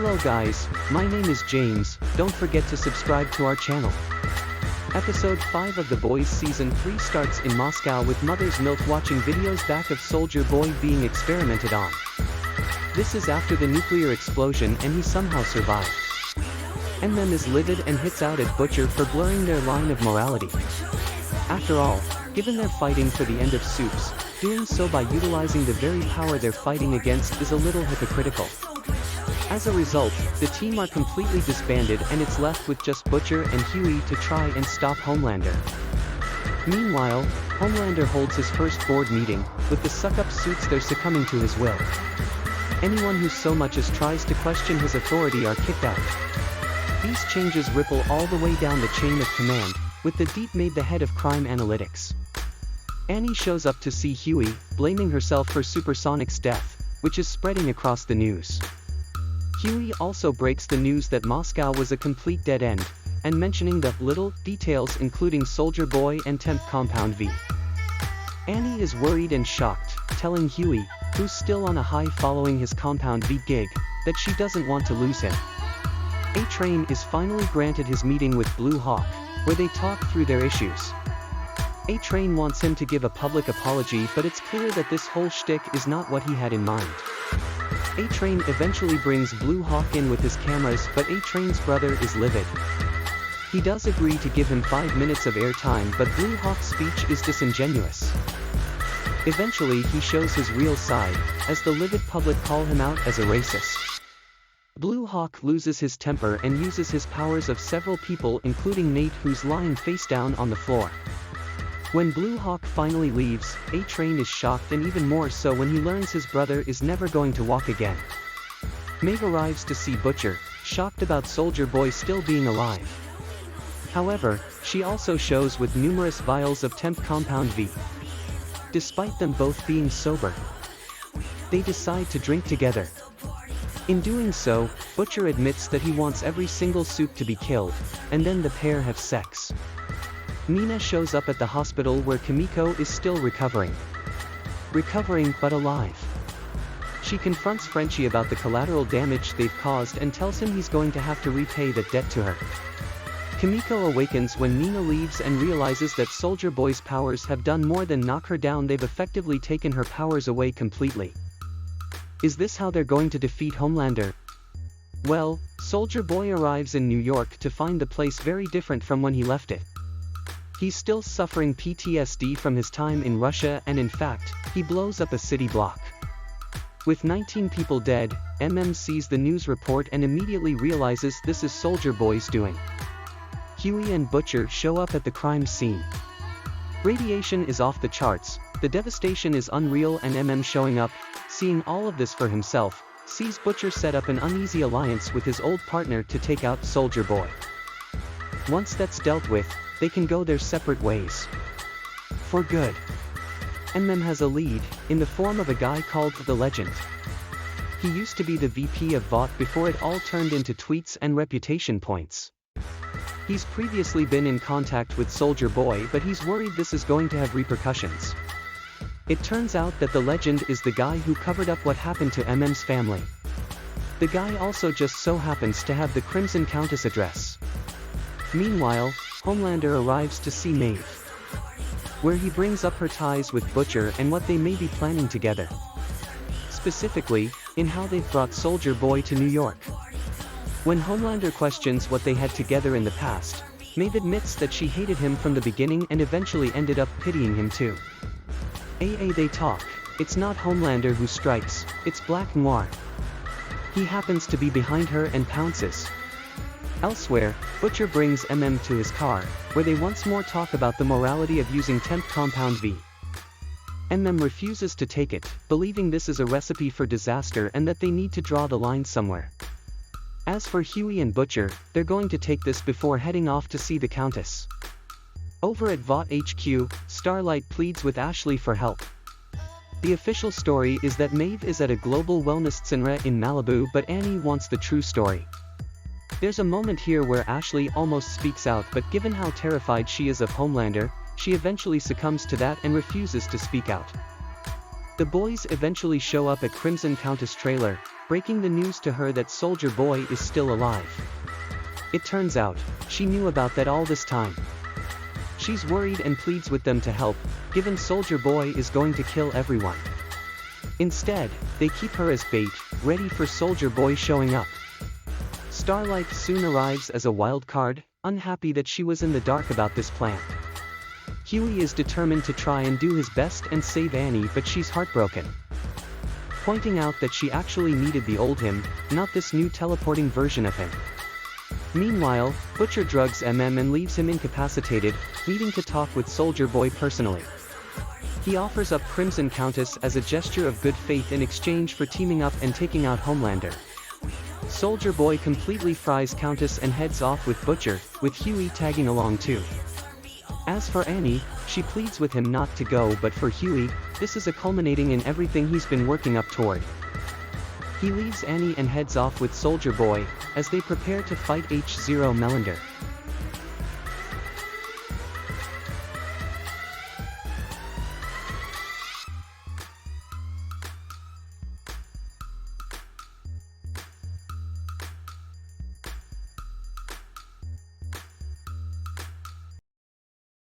Hello guys, my name is James, don't forget to subscribe to our channel. Episode 5 of The Boys Season 3 starts in Moscow with Mother's Milk watching videos back of Soldier Boy being experimented on. This is after the nuclear explosion and he somehow survived. MM is livid and hits out at Butcher for blurring their line of morality. After all, given they're fighting for the end of Supes, doing so by utilizing the very power they're fighting against is a little hypocritical. As a result, the team are completely disbanded and it's left with just Butcher and Huey to try and stop Homelander. Meanwhile, Homelander holds his first board meeting, with the suck-up suits they're succumbing to his will. Anyone who so much as tries to question his authority are kicked out. These changes ripple all the way down the chain of command, with the Deep made the head of crime analytics. Annie shows up to see Huey, blaming herself for Supersonic's death, which is spreading across the news. Huey also breaks the news that Moscow was a complete dead end, and mentioning the little details including Soldier Boy and Temp Compound V. Annie is worried and shocked, telling Huey, who's still on a high following his Compound V gig, that she doesn't want to lose him. A-Train is finally granted his meeting with Blue Hawk, where they talk through their issues. A-Train wants him to give a public apology, but it's clear that this whole shtick is not what he had in mind. A-Train eventually brings Blue Hawk in with his cameras, but A-Train's brother is livid. He does agree to give him 5 minutes of airtime, but Blue Hawk's speech is disingenuous. Eventually he shows his real side, as the livid public call him out as a racist. Blue Hawk loses his temper and uses his powers of several people, including Nate, who's lying face down on the floor. When Blue Hawk finally leaves, A-Train is shocked, and even more so when he learns his brother is never going to walk again. Maeve arrives to see Butcher, shocked about Soldier Boy still being alive. However, she also shows with numerous vials of Temp Compound V. Despite them both being sober, they decide to drink together. In doing so, Butcher admits that he wants every single Supe to be killed, and then the pair have sex. Nina shows up at the hospital where Kimiko is still recovering. Recovering but alive. She confronts Frenchie about the collateral damage they've caused and tells him he's going to have to repay that debt to her. Kimiko awakens when Nina leaves and realizes that Soldier Boy's powers have done more than knock her down, they've effectively taken her powers away completely. Is this how they're going to defeat Homelander? Well, Soldier Boy arrives in New York to find the place very different from when he left it. He's still suffering PTSD from his time in Russia, and in fact, he blows up a city block. With 19 people dead, MM sees the news report and immediately realizes this is Soldier Boy's doing. Huey and Butcher show up at the crime scene. Radiation is off the charts, the devastation is unreal, and MM showing up, seeing all of this for himself, sees Butcher set up an uneasy alliance with his old partner to take out Soldier Boy. Once that's dealt with, they can go their separate ways. For good. MM has a lead, in the form of a guy called The Legend. He used to be the VP of Vought before it all turned into tweets and reputation points. He's previously been in contact with Soldier Boy, but he's worried this is going to have repercussions. It turns out that The Legend is the guy who covered up what happened to MM's family. The guy also just so happens to have the Crimson Countess address. Meanwhile, Homelander arrives to see Maeve, where he brings up her ties with Butcher and what they may be planning together. Specifically, in how they've brought Soldier Boy to New York. When Homelander questions what they had together in the past, Maeve admits that she hated him from the beginning and eventually ended up pitying him too. They talk. It's not Homelander who strikes, it's Black Noir. He happens to be behind her and pounces. Elsewhere, Butcher brings MM to his car, where they once more talk about the morality of using Temp Compound V. MM refuses to take it, believing this is a recipe for disaster and that they need to draw the line somewhere. As for Huey and Butcher, they're going to take this before heading off to see the Countess. Over at Vought HQ, Starlight pleads with Ashley for help. The official story is that Maeve is at a global wellness center in Malibu, but Annie wants the true story. There's a moment here where Ashley almost speaks out, but given how terrified she is of Homelander, she eventually succumbs to that and refuses to speak out. The boys eventually show up at Crimson Countess trailer, breaking the news to her that Soldier Boy is still alive. It turns out, she knew about that all this time. She's worried and pleads with them to help, given Soldier Boy is going to kill everyone. Instead, they keep her as bait, ready for Soldier Boy showing up. Starlight soon arrives as a wild card, unhappy that she was in the dark about this plan. Huey is determined to try and do his best and save Annie, but she's heartbroken, pointing out that she actually needed the old him, not this new teleporting version of him. Meanwhile, Butcher drugs MM and leaves him incapacitated, needing to talk with Soldier Boy personally. He offers up Crimson Countess as a gesture of good faith in exchange for teaming up and taking out Homelander. Soldier Boy completely fries Countess and heads off with Butcher, with Huey tagging along too. As for Annie, she pleads with him not to go, but for Huey, this is a culminating in everything he's been working up toward. He leaves Annie and heads off with Soldier Boy, as they prepare to fight H0 Melander.